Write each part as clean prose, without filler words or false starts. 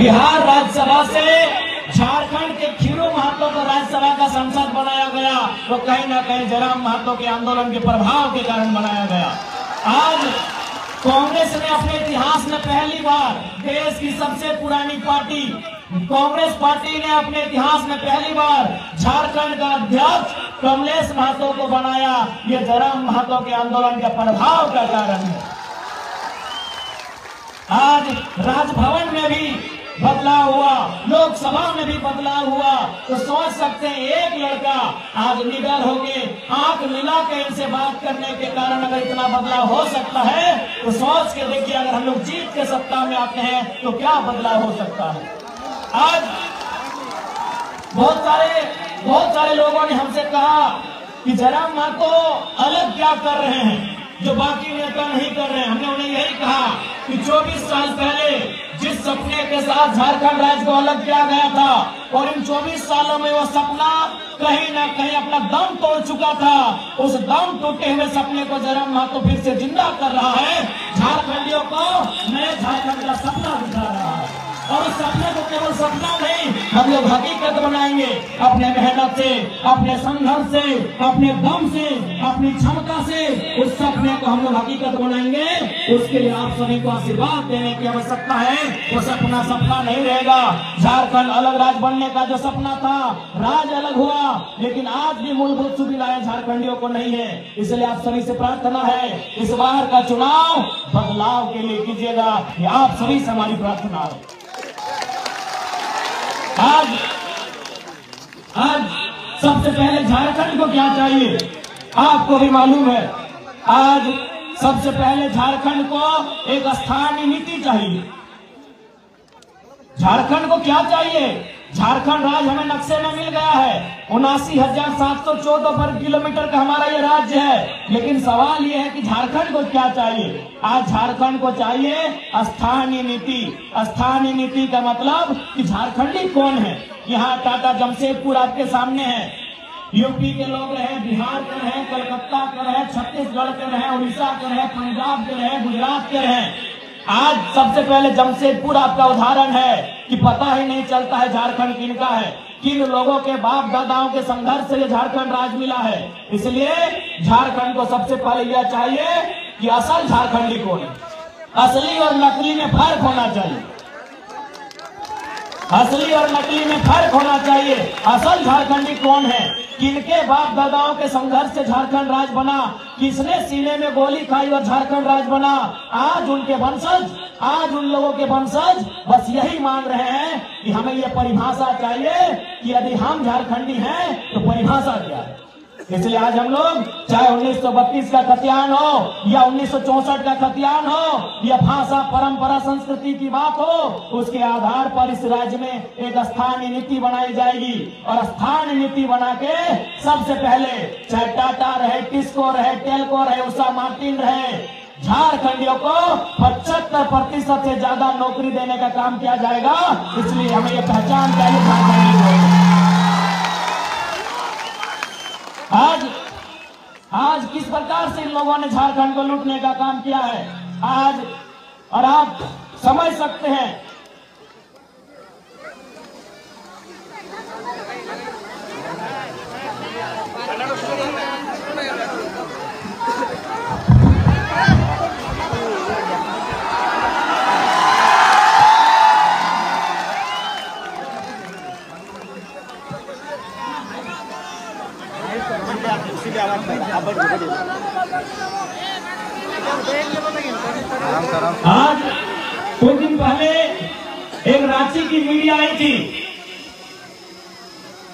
बिहार राज्यसभा से झारखंड के खीरू महतो को राज्यसभा का सांसद बनाया गया, वो कहीं ना कहीं जयराम महतो के आंदोलन के प्रभाव के कारण बनाया गया। आज कांग्रेस ने अपने इतिहास में पहली बार, देश की सबसे पुरानी पार्टी कांग्रेस पार्टी ने अपने इतिहास में पहली बार झारखंड का अध्यक्ष कमलेश महतो को बनाया। ये जयराम महतो के आंदोलन के प्रभाव का कारण है। आज राजभवन में भी बदलाव हुआ, लोकसभा में भी बदलाव हुआ, तो सोच सकते हैं एक लड़का आज निडर होके आंख मिला के इनसे बात करने के कारण अगर इतना बदलाव हो सकता है, तो सोच के देखिए अगर हम लोग जीत के सत्ता में आते हैं तो क्या बदलाव हो सकता है। आज बहुत सारे लोगों ने हमसे कहा कि जयराम महतो अलग क्या कर रहे हैं जो बाकी नेता नहीं कर रहे हैं। हमने उन्हें यही कहा कि 24 साल पहले जिस सपने के साथ झारखंड राज्य को अलग किया गया था और इन 24 सालों में वो सपना कहीं ना कहीं अपना दम तोड़ चुका था, उस दम टूटे हुए सपने को जयराम महतो फिर से जिंदा कर रहा है। झारखंडियों को नए झारखंड का सपना दिखा रहा है और उस सपने को केवल सपना नहीं, हम लोग हकीकत बनाएंगे। अपने मेहनत से, अपने संघर्ष से, अपने दम से, अपनी क्षमता से उस सपने को हम लोग हकीकत बनाएंगे। उसके लिए आप सभी को आशीर्वाद देने की आवश्यकता है। वो सपना नहीं रहेगा। झारखंड अलग राज्य बनने का जो सपना था, राज्य अलग हुआ, लेकिन आज भी मूलभूत सुविधाएं झारखंडियों को नहीं है। इसलिए आप सभी से प्रार्थना है, इस बार का चुनाव बदलाव के लिए कीजिएगा। ये आप सभी से हमारी प्रार्थना है। आज सबसे पहले झारखंड को क्या चाहिए आपको भी मालूम है। आज सबसे पहले झारखंड को एक स्थानीय नीति चाहिए। झारखंड को क्या चाहिए? झारखंड राज्य हमें नक्शे में मिल गया है, 79,714 वर्ग किलोमीटर का हमारा ये राज्य है। लेकिन सवाल ये है कि झारखंड को क्या चाहिए? आज झारखंड को चाहिए स्थानीय नीति। स्थानीय नीति का मतलब कि झारखंडी कौन है। यहाँ टाटा जमशेदपुर आपके सामने है, यूपी के लोग रहे, बिहार के रहे, कलकत्ता के रहे, छत्तीसगढ़ के रहे, उड़ीसा के रहे, पंजाब के रहे, गुजरात के रहे। आज सबसे पहले जमशेदपुर आपका उदाहरण है कि पता ही नहीं चलता है झारखंड किनका है, किन लोगों के बाप दादाओं के संघर्ष से ये झारखंड राज्य मिला है। इसलिए झारखंड को सबसे पहले यह चाहिए कि असल झारखंडी कौन है। असली और नकली में फर्क होना चाहिए। असली और नकली में फर्क होना चाहिए। असल झारखंडी कौन है, किनके बाप दादाओं के संघर्ष से झारखंड राज्य बना, किसने सीने में गोली खाई और झारखंड राज्य बना। आज उनके वंशज, आज उन लोगों के वंशज बस यही मांग रहे हैं कि हमें ये परिभाषा चाहिए कि यदि हम झारखंडी हैं तो परिभाषा क्या है। इसलिए आज हम लोग चाहे 1932 का खतियान हो या 1964 का खतियान हो या भाषा परंपरा संस्कृति की बात हो, उसके आधार पर इस राज्य में एक स्थानीय नीति बनाई जाएगी। और स्थानीय नीति बना के सबसे पहले चाहे टाटा रहे, टिस्को रहे, टेल्को रहे, उषा मार्टिन रहे, झारखंडियों को 75% से ज्यादा नौकरी देने का काम किया जाएगा। इसलिए हमें ये पहचान चाहिए झारखंडी को। आज किस प्रकार से इन लोगों ने झारखंड को लूटने का काम किया है आज, और आप समझ सकते हैं। आज कुछ दिन पहले एक रांची की मीडिया आई थी,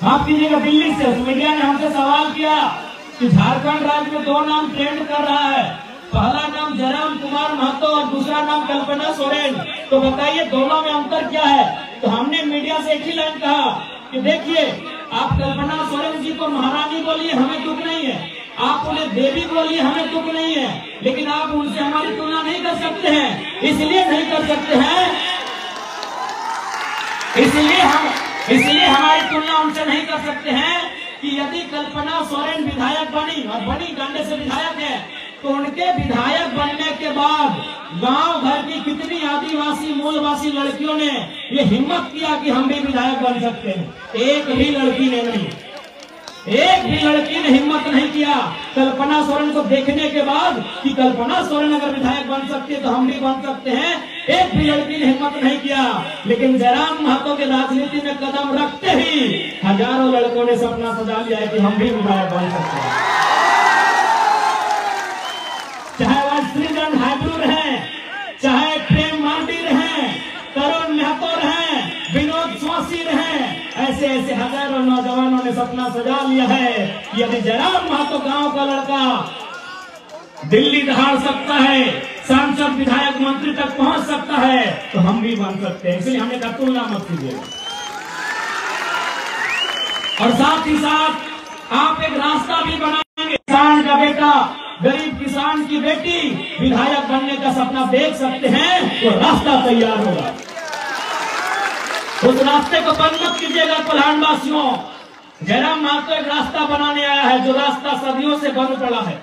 माफ कीजिएगा दिल्ली से, उस मीडिया ने हमसे सवाल किया कि झारखंड राज्य में 2 नाम ट्रेंड कर रहा है, पहला नाम जयराम कुमार महतो और दूसरा नाम कल्पना सोरेन, तो बताइए दोनों में अंतर क्या है। तो हमने मीडिया से एक ही लाइन कहा कि देखिए, आप कल्पना सोरेन जी को महारानी बोलिए, हमें दुख नहीं है, आप उन्हें देवी बोलिए, हमें दुख नहीं है, लेकिन आप उनसे हमारी तुलना नहीं कर सकते हैं। इसलिए नहीं कर सकते हैं, इसलिए हमारी तुलना उनसे नहीं कर सकते हैं कि यदि कल्पना सोरेन विधायक बनी और बड़ी गंडे से विधायक है, तो उनके विधायक बनने के बाद गांव भर की कितनी आदिवासी मूलवासी लड़कियों ने ये हिम्मत किया कि हम भी विधायक बन सकते हैं। एक भी लड़की ने नहीं, एक भी लड़की ने हिम्मत नहीं किया। कल्पना सोरेन को देखने के बाद कि कल्पना सोरेन अगर विधायक बन सकती है तो हम भी बन सकते हैं, एक भी लड़की ने हिम्मत नहीं किया। लेकिन जयराम महतो के राजनीति में कदम रखते ही हजारों लड़कों ने सपना सजा लिया है कि हम भी विधायक बन सकते हैं। चाहे वह श्रीगंध हाइब्रू रहे, चाहे प्रेम मार्डी रहे, तरुण महतो रहे, विनोद स्वासी रहे, ऐसे ऐसे हजारों नौजवानों ने सपना सजा लिया है कि यदि जयराम महतो गांव का लड़का दिल्ली दहाड़ सकता है, सांसद विधायक मंत्री तक पहुंच सकता है, तो हम भी बन सकते हैं। इसलिए हमें का तुलना मत कीजिए। और साथ ही साथ आप एक रास्ता भी बनाएंगे। किसान का बेटा, गरीब किसान की बेटी विधायक बनने का सपना देख सकते हैं, तो रास्ता तैयार होगा। उस रास्ते को बंद मत कीजिएगा कोल्हान वासियों। जयराम महतो एक रास्ता बनाने आया है, जो रास्ता सदियों से बंद पड़ा है।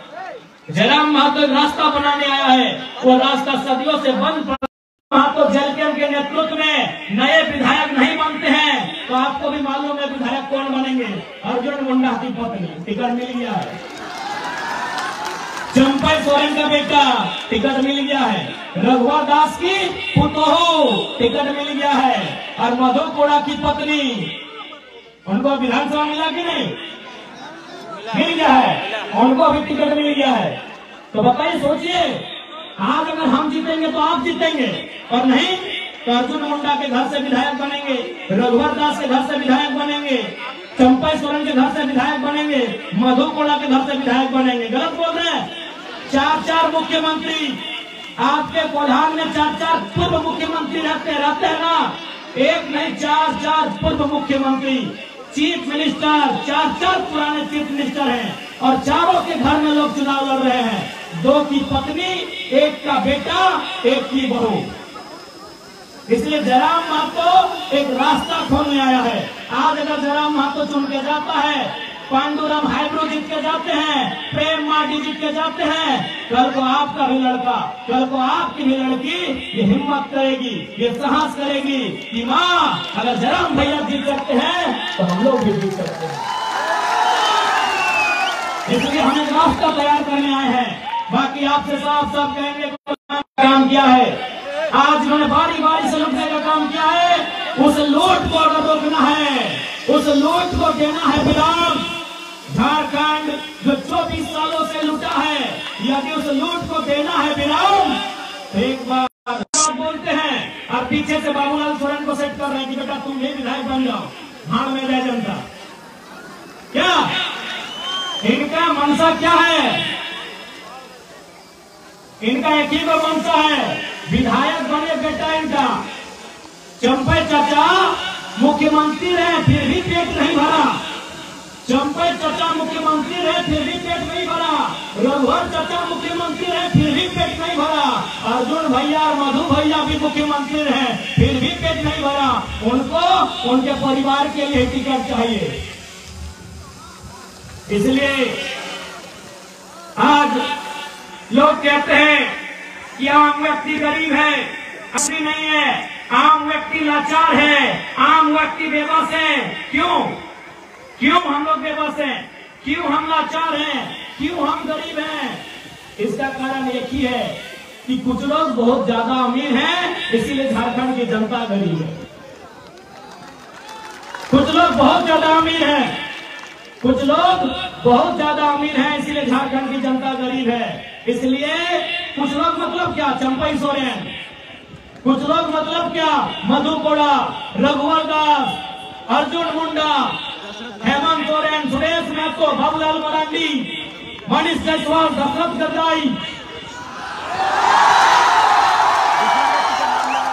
जयराम महतो एक रास्ता बनाने आया है, वो रास्ता सदियों से बंद पड़ा। महतो जलकर के नेतृत्व में नए विधायक नहीं बनते हैं, तो आपको भी मालूम है विधायक कौन बनेंगे। अर्जुन मुंडा की पत्नी टिकट मिल गया है, चंपई सोरेन का बेटा टिकट मिल गया है, रघुवर दास की पुतोहू टिकट मिल गया है, और मधु कोड़ा की पत्नी, उनको विधानसभा मिला कि नहीं? मिल गया है, उनको भी टिकट मिल गया है। तो बताइए, सोचिए, आज अगर हम जीतेंगे तो आप जीतेंगे, और नहीं तो अर्जुन मुंडा के घर से विधायक बनेंगे, रघुवर दास के घर से विधायक बनेंगे, चंपई सोरेन के घर से विधायक बनेंगे, मधु कोड़ा के घर से विधायक बनेंगे। गलत बोल रहे हैं। 4 मुख्यमंत्री आपके कोल्हान में 4 पूर्व मुख्यमंत्री रहते हैं ना, एक नहीं 4 पूर्व मुख्यमंत्री, चीफ मिनिस्टर, 4 पुराने चीफ मिनिस्टर हैं, और चारों के घर में लोग चुनाव लड़ रहे हैं। 2 की पत्नी, 1 का बेटा, 1 की बहू। इसलिए जयराम महतो एक रास्ता खोलने आया है। आज अगर जयराम महतो चुन के जाता है, पांडुरंग हाइब्रू जीत के जाते हैं, प्रेम मार्डी जीत के जाते हैं, कल को आपका भी लड़का, कल को आपकी भी लड़की ये हिम्मत करेगी, ये साहस करेगी कि माँ अगर जयराम भैया जीत सकते हैं तो हम लोग भी जीत सकते हैं। इसलिए हम एक रास्ता तैयार करने आए हैं। बाकी आपसे साफ साफ कहेंगे काम किया है। आज उन्होंने बारी बारी से लूटने का काम किया है। उस लूट को अगर रोकना है, उस लूट को देना है विराम। झारखंड जो 24 सालों से लूटा है, यदि उस लूट को देना है विराम, तो एक बार बोलते हैं और पीछे से बाबूलाल सोरेन को सेट कर रहे हैं कि बेटा तुम भी विधायक बन जाओ, भाड़ में जाए जनता। क्या इनका मनसा क्या है? इनका एक ही को मनसा है, विधायक बने बेटा इनका। चंपई चाचा मुख्यमंत्री रहे फिर भी पेट नहीं भरा, चंपई चाचा मुख्यमंत्री रहे फिर भी पेट नहीं भरा, रघुवर चाचा मुख्यमंत्री रहे फिर भी पेट नहीं भरा, अर्जुन भैया और मधु भैया भी मुख्यमंत्री रहे फिर भी पेट नहीं भरा। उनको उनके परिवार के लिए टिकट चाहिए। इसलिए आज लोग कहते हैं कि आम व्यक्ति गरीब है, असली नहीं है, आम व्यक्ति लाचार है, आम व्यक्ति बेबस है। क्यों हम लोग बेबस हैं? क्यों हम लाचार हैं? क्यों हम गरीब हैं? इसका कारण एक ही है कि कुछ लोग बहुत ज्यादा अमीर हैं, इसीलिए झारखंड की जनता गरीब है। कुछ लोग बहुत ज्यादा अमीर हैं, कुछ लोग बहुत ज्यादा अमीर हैं, इसलिए झारखंड की जनता गरीब है। इसलिए कुछ लोग मतलब क्या? चंपई सोरेन। कुछ लोग मतलब क्या? मधु कोड़ा, रघुवर दास, अर्जुन मुंडा, हेमंत सोरेन, सुरेश महतो, बाबूलाल मरांडी, मनीष जायसवाल, दशरथ गद्दाई।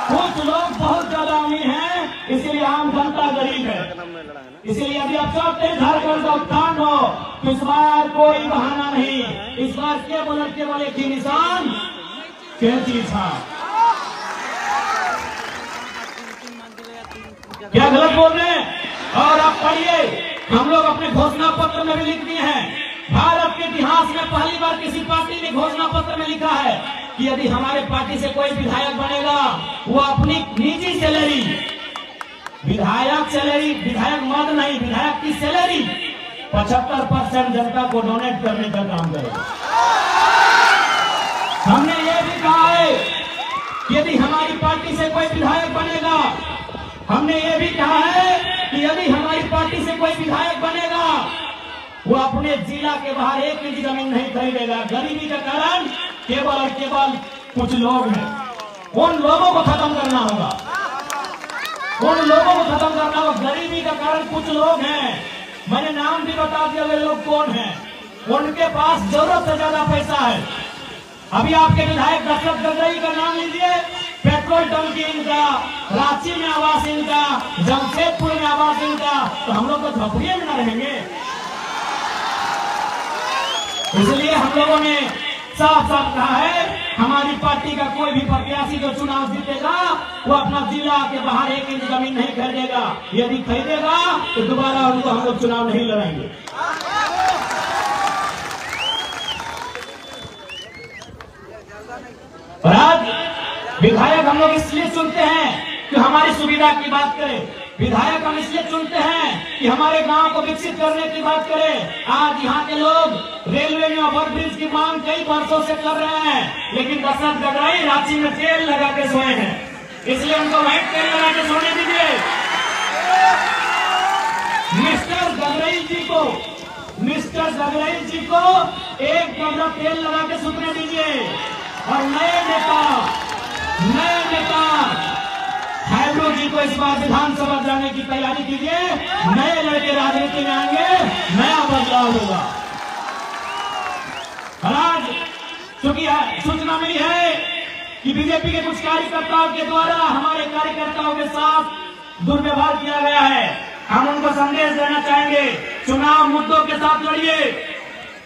कुछ लोग बहुत ज्यादा अमीर हैं, इसलिए आम जनता गरीब है। इसलिए यदि आप चाहते हैं झारखंड का उत्थान हो, तो इस बार कोई बहाना नहीं, इस बार केवल एक ही निशान, कैंची छाप। क्या गलत बोल रहे हैं? और आप पढ़िए, हम लोग अपने घोषणा पत्र में भी लिख दिए हैं भारत के इतिहास में पहली बार किसी पार्टी ने घोषणा पत्र में लिखा है कि यदि हमारे पार्टी से कोई विधायक बनेगा वो अपनी निजी सैलरी, विधायक मद नहीं, विधायक की सैलरी 75% जनता को डोनेट करने का काम करेगा। हमने ये भी कहा है कि यदि हमारी पार्टी से कोई विधायक बनेगा, हमने ये भी कहा है कि यदि हमारी पार्टी से कोई विधायक बनेगा वो अपने जिला के बाहर 1 इंच जमीन नहीं खरीदेगा। गरीबी का कारण केवल और केवल कुछ लोग हैं, उन लोगों को खत्म करना होगा, उन लोगों को खत्म करना होगा। गरीबी का कारण कुछ लोग हैं, मैंने नाम भी बता दिया वे लोग कौन हैं। उनके पास जरूरत से ज्यादा पैसा है। अभी आपके विधायक दशरथ गगरई का नाम लीजिए, पेट्रोल टंकी इनका, रांची में आवास इनका, जमशेदपुर में आवास इनका, तो हम लोग तो झोपड़ियों में न रहेंगे। इसलिए हम लोगों ने साफ साफ कहा है हमारी पार्टी का कोई भी प्रत्याशी जो चुनाव जीतेगा वो अपना जिला के बाहर 1 इंच जमीन नहीं खरीदेगा। यदि खरीदेगा तो दोबारा उनको हम लोग चुनाव नहीं लड़ाएंगे। और आज विधायक हम लोग इसलिए चुनते हैं कि हमारी सुविधा की बात करें। विधायक हम इसलिए चुनते हैं कि हमारे गांव को विकसित करने की बात करें। आज यहाँ के लोग रेलवे में ओवरब्रिज की मांग कई वर्षों से कर रहे हैं, लेकिन दशरथ गगरई रांची में तेल लगा के सोए हैं, इसलिए उनको वहीं तेल लगा के सोने दीजिए। मिस्टर गगरई जी को 1 कमरा तेल लगा के सुतने दीजिए। और नए नेता हैब्रो जी को इस बार विधानसभा जाने की तैयारी कीजिए। नए लड़के राजनीति में आएंगे, नया बदलाव होगा। आज चूंकि सूचना मिली है कि बीजेपी के कुछ कार्यकर्ताओं के द्वारा हमारे कार्यकर्ताओं के साथ दुर्व्यवहार किया गया है, हम उनको संदेश देना चाहेंगे, चुनाव मुद्दों के साथ लड़िए,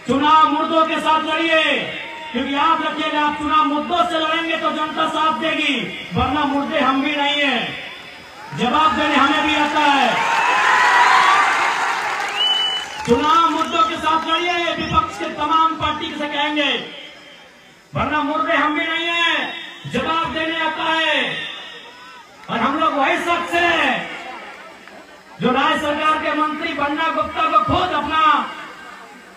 चुनाव मुद्दों के साथ लड़िए। क्योंकि याद रखिएगा, आप चुनाव मुद्दों से लड़ेंगे तो जनता साथ देगी, वरना मुद्दे हम भी नहीं है, जवाब देने हमें भी आता है। चुनाव मुद्दों के साथ लड़िए, विपक्ष के तमाम पार्टी से कहेंगे, वरना मुद्दे हम भी नहीं है, जवाब देने आता है। और हम लोग वही शख्स है जो राज्य सरकार के मंत्री बन्ना गुप्ता को खुद अपना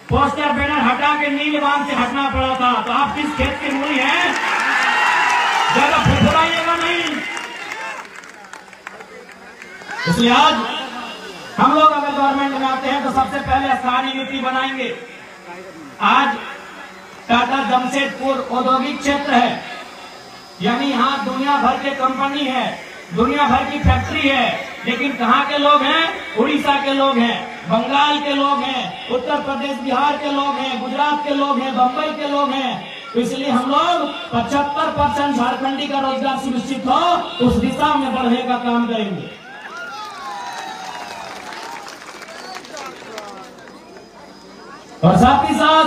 पोस्टर बैनर हटा के नीलवान से हटना पड़ा था। तो आप किस खेत की मूली हैं, ज्यादा फुफुराइएगा नहीं। इसलिए आज हम लोग अगर गवर्नमेंट में आते हैं तो सबसे पहले स्थानीय नीति बनाएंगे। आज टाटा जमशेदपुर औद्योगिक क्षेत्र है, यानी यहाँ दुनिया भर के कंपनी है, दुनिया भर की फैक्ट्री है, लेकिन कहाँ के लोग हैं? उड़ीसा के लोग हैं, बंगाल के लोग हैं, उत्तर प्रदेश बिहार के लोग हैं, गुजरात के लोग हैं, बंबई के लोग हैं। तो इसलिए हम लोग 75% झारखंडी का रोजगार सुनिश्चित हो उस दिशा में बढ़ने का काम करेंगे। और साथ ही साथ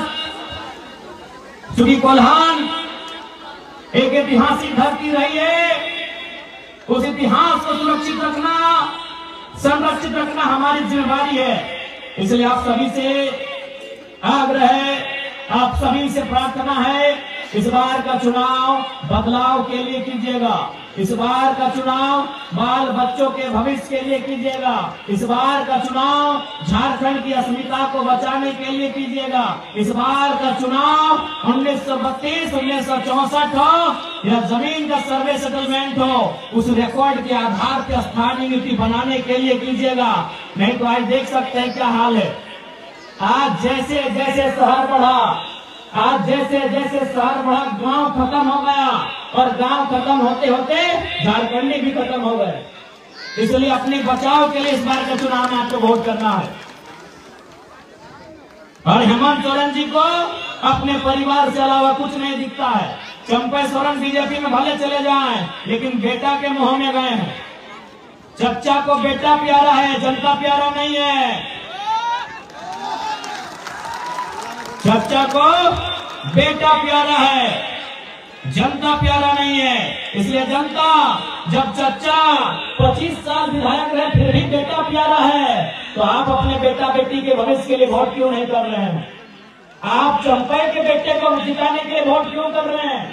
चूंकि कोल्हान एक ऐतिहासिक धरती रही है, उस इतिहास को सुरक्षित रखना, संरक्षित रखना हमारी जिम्मेदारी है। इसलिए आप सभी से आग्रह है, आप सभी से प्रार्थना है, इस बार का चुनाव बदलाव के लिए कीजिएगा। इस बार का चुनाव बाल बच्चों के भविष्य के लिए कीजिएगा। इस बार का चुनाव झारखंड की अस्मिता को बचाने के लिए कीजिएगा। इस बार का चुनाव 1932, 1964 हो या जमीन का सर्वे सेटलमेंट हो, उस रिकॉर्ड के आधार पर स्थानीय नीति बनाने के लिए कीजिएगा। नहीं तो आज देख सकते हैं क्या हाल है। आज जैसे जैसे शहर बढ़ा, आज जैसे जैसे शहर बढ़ा, गांव खत्म हो गया, और गांव खत्म होते होते झारखंडी भी खत्म हो गए। इसलिए अपने बचाव के लिए इस बार के चुनाव में आपको वोट करना है। और हेमंत सोरेन जी को अपने परिवार से अलावा कुछ नहीं दिखता है। चंपई सोरेन बीजेपी में भले चले जाएं, लेकिन बेटा के मुंह में गए हैं। चच्चा को बेटा प्यारा है, जनता प्यारा नहीं है। चच्चा को बेटा प्यारा है, जनता प्यारा नहीं है। इसलिए जनता, जब चच्चा 25 साल विधायक रहे फिर भी बेटा प्यारा है, तो आप अपने बेटा बेटी के भविष्य के लिए वोट क्यों नहीं कर रहे हैं? आप चंपई के बेटे को जिताने के लिए वोट क्यों कर रहे हैं?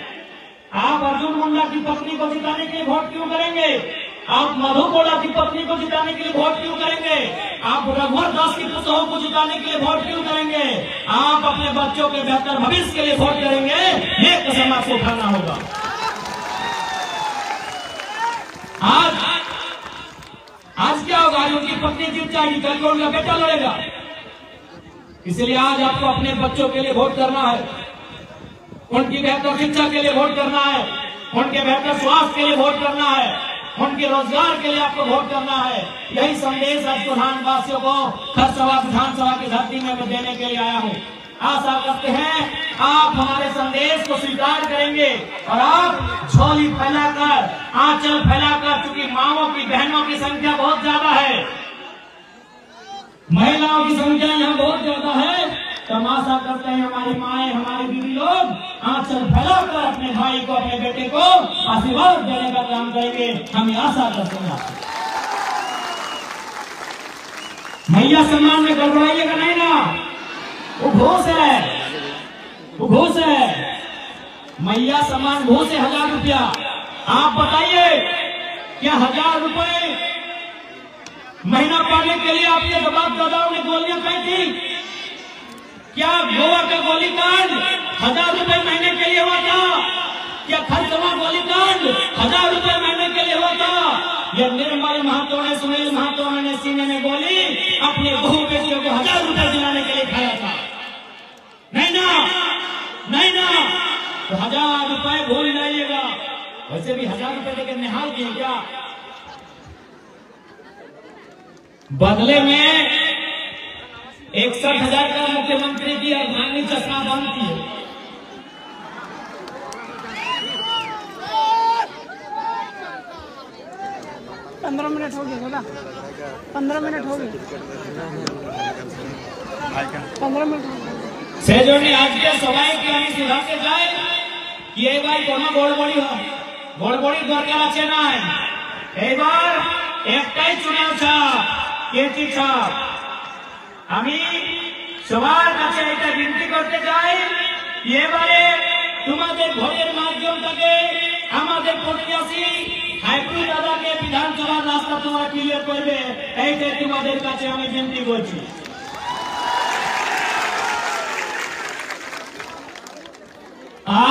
आप अर्जुन मुंडा की पत्नी को जिताने के लिए वोट क्यों करेंगे? आप मधु कोड़ा की पत्नी को जिताने के लिए वोट क्यों करेंगे? आप रघुवर दास की पुतों को जिताने के लिए वोट क्यों करेंगे? आप अपने बच्चों के बेहतर भविष्य के लिए वोट करेंगे। ये कसम आपको उठाना होगा। आज क्या होगा? आज उनकी पत्नी जीत जाएगी, कल को उनका बेटा लड़ेगा। इसलिए आज आपको अपने बच्चों के लिए वोट करना है, उनकी बेहतर शिक्षा के लिए वोट करना है, उनके बेहतर स्वास्थ्य के लिए वोट करना है, उनके रोजगार के लिए आपको वोट करना है। यही संदेश आज बुरहान वासियों को खरसवा विधानसभा की धरती में मैं देने के लिए आया हूँ। आशा करते हैं आप हमारे संदेश को स्वीकार करेंगे और आप झोली फैलाकर, आंचल फैलाकर, चूंकि माओं की, बहनों की संख्या बहुत ज्यादा है, महिलाओं की संख्या यहाँ बहुत ज्यादा है, तो हम आशा करते हैं हमारी माएं, हमारी बीवी लोग आंचल फैलाकर अपने भाई को, अपने बेटे को आशीर्वाद देने का काम करेंगे। हम आशा करते हैं। मैया सम्मान में गड़बड़ाइएगा नहीं ना, वो घोष है, वो घोष है। मैया सम्मान घोष है 1000 रुपया। आप बताइए, क्या 1000 रुपए महीना पाने के लिए आपके बाप दादाओं ने गोलियां खाई थी? क्या गोवा का गोलीकांड 1000 रुपए महीने के लिए हुआ था? क्या खरसवा गोलीकांड 1000 रुपए महीने के लिए हुआ था? यह निर्मल महतो ने, सुनील महतो ने सीने में गोली अपने बहू बेटियों को 1000 रुपए दिलाने के लिए खाया था? नहीं ना, नहीं ना। तो 1000 रुपए भूल जाइएगा। वैसे भी 1000 रुपए देकर निहाल किए क्या? बदले में 61,000 का मुख्यमंत्री की अर्धांगिनी चश्मा बंद की है। पंद्रह मिनट हो गए बोला, 15 मिनट हो गए, 15 मिनट से जो आज के सवाई की আমি सुधारते जाए कि এবার কোনো গড়বড়ি দরকার আছে না। এবার একটাই চুনাव ছাপ, কেটি ছাপ। আমি সবার কাছে এটা বিনতি করতে চাই, এবারে তোমাদের ভোটের মাধ্যম থেকে আমাদের প্রতিবেশী হাইপুর দাদাকে বিধানসভার রাস্তা তোমরা ক্লিয়ার করবে, এইটাই তোমাদের কাছে আমি বিনতি করছি।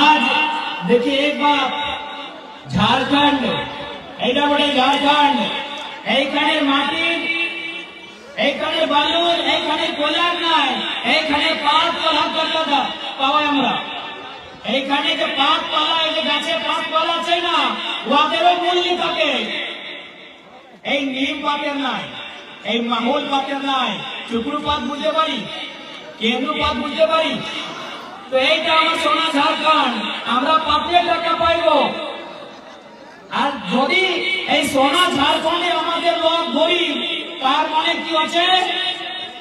आज देखिए एक बात, झारखंड এইটা বড় ঝাড়খণ্ড, এইখানে মাটি, এইখানে বালু, এইখানে কোলার নাই, এইখানে পাত পালা করতে পাওয়া আমরা। এইখানে যে পাত পালা, এই যে গাছে পাত পালা আছে না, ওদেরও মূল্য থাকে। এই নিম পাতের নাই, এই মাহুল পাতের নাই, চুকরু পাত বুঝতে পারি, কেন্দ্র পাত বুঝতে পারি। তো এইটা আমার সোনা ঝাড়খণ্ড, আমরা পাতের টাকা পাইব। আর যদি এই সোনা ঝাড়খণ্ডে আমাদের লোক গরিব, তার মানে কি হচ্ছে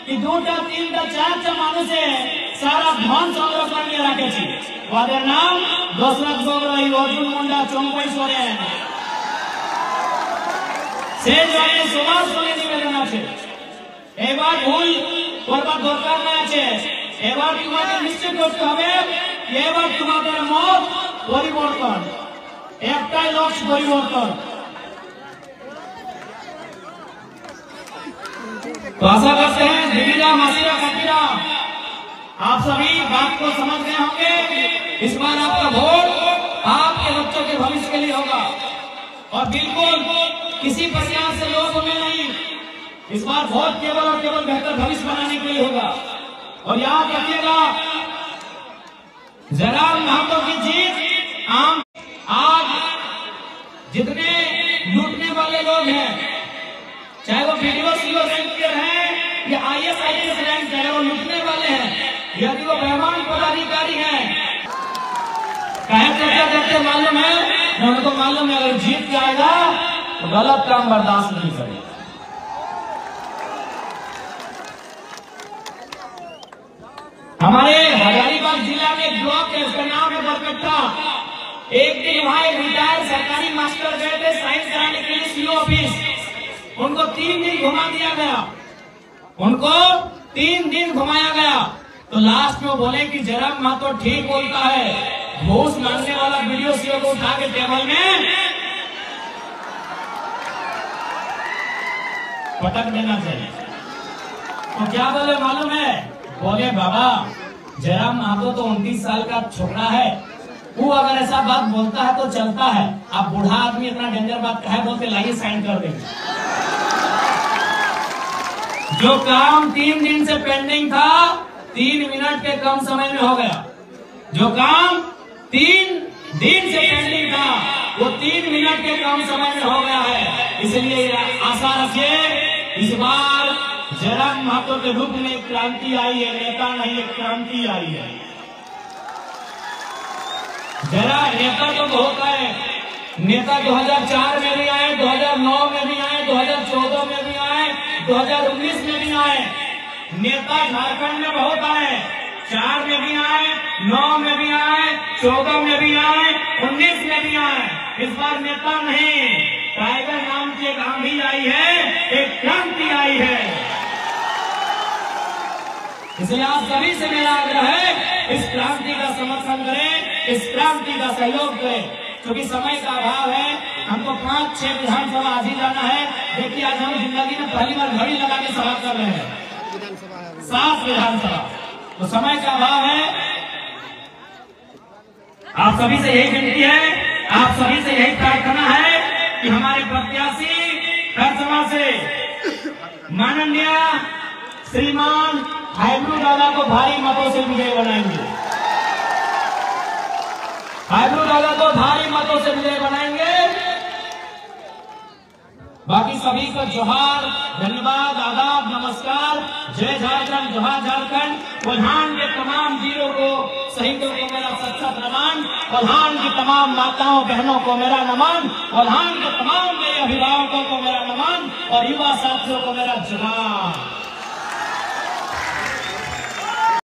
কি 2টা 3টা 4টা মানুষে সারা ধন সংগ্রহ করে নিয়ে রাখেছি। ওদের নাম দশরথ গগৈ, অর্জুন মুন্ডা, চম্পই সোরেন। সে জন্য সবার সঙ্গে নিবেদন আছে, এবার ভুল করবার দরকার না আছে। এবার তোমাদের নিশ্চয় করতে হবে, এবার তোমাদের মত পরিবর্তন, একটাই লক্ষ্য পরিবর্তন। तो आशा करते हैं दीदीरा, मासीरा, काकीरा, आप सभी बात को समझ गए होंगे। इस बार आपका वोट आपके बच्चों के भविष्य के लिए होगा और बिल्कुल किसी प्रकार से लोभ में नहीं। इस बार वोट केवल और केवल बेहतर भविष्य बनाने के लिए होगा। और याद रखिएगा, जयराम महतो की जीत आम। आज जितने लूटने वाले लोग हैं, चाहे वो वीडियो सीओ रैंक के हैं या IAS रैंक के हैं, वो लूटने वाले हैं। यदि वो बेईमान पदाधिकारी हैं, कहे तो क्या कहते मालूम है? उनको मालूम है अगर जीत के आएगा तो गलत काम बर्दाश्त नहीं करेगा। हमारे हजारीबाग जिला में एक ब्लॉक है, उसका नाम है बरकट्टा। एक दिन वहां एक रिटायर्ड सरकारी मास्टर गए थे साइन कराने के लिए सीओ ऑफिस। उनको 3 दिन घुमा दिया गया, उनको 3 दिन घुमाया गया। तो लास्ट में वो बोले कि जयराम महतो ठीक बोलता है, घूस मांगने वाला वीडियो सीओ को उठा के टेबल में पटक देना चाहिए। तो क्या बोले मालूम है? बोले बाबा जयराम महतो तो 29 साल का छोकरा है, वो अगर ऐसा बात बोलता है तो चलता है, आप बूढ़ा आदमी इतना डेंजर बात कहे बोलते, लाइए साइन कर देंगे। जो काम 3 दिन से पेंडिंग था 3 मिनट के कम समय में हो गया। जो काम 3 दिन से पेंडिंग था वो 3 मिनट के कम समय में हो गया है। इसलिए आशा रखिए इस बार जयराम महतो के रूप में एक क्रांति आई है, नेता नहीं एक क्रांति आई है। जरा नेता तो बहुत है, नेता 2004 में भी आए, 2009 में भी आए, 2014 में भी आए, 2019 में भी आए। नेता झारखंड में बहुत आए, 4 में भी आए, 9 में भी आए, 14 में भी आए, 19 में भी आए। इस बार नेता नहीं, टाइगर नाम की एक आंधी आई है, एक क्रांति आई है। इसलिए आप सभी से मेरा आग्रह है, इस क्रांति का समर्थन करें, इस क्रांति का सहयोग करें। क्योंकि समय का अभाव है, हमको 5-6 विधानसभा आज ही जाना है। देखिए आज हम जिंदगी में पहली बार घड़ी लगा के सभा कर रहे हैं, 7 विधानसभा, तो समय का अभाव है। आप सभी से यही विनती है, आप सभी से यही प्रार्थना है कि हमारे प्रत्याशी खरसवां से माननीय श्रीमान हाइब्रू दादा को भारी मतों से विजय बनाएंगे, हाइब्रू दादा को भारी मतों से विजय बनाएंगे। बाकी सभी को जोहार, धन्यवाद, आदाब, नमस्कार, जय झारखंड, जोहार झारखंड। कोल्हान के तमाम वीरों को, शहीदों को मेरा सच्चा नमन, कोल्हान की तमाम माताओं बहनों को मेरा नमन, कोल्हान के तमाम मेरे अभिभावकों को मेरा नमन और युवा साथियों को मेरा जोहार।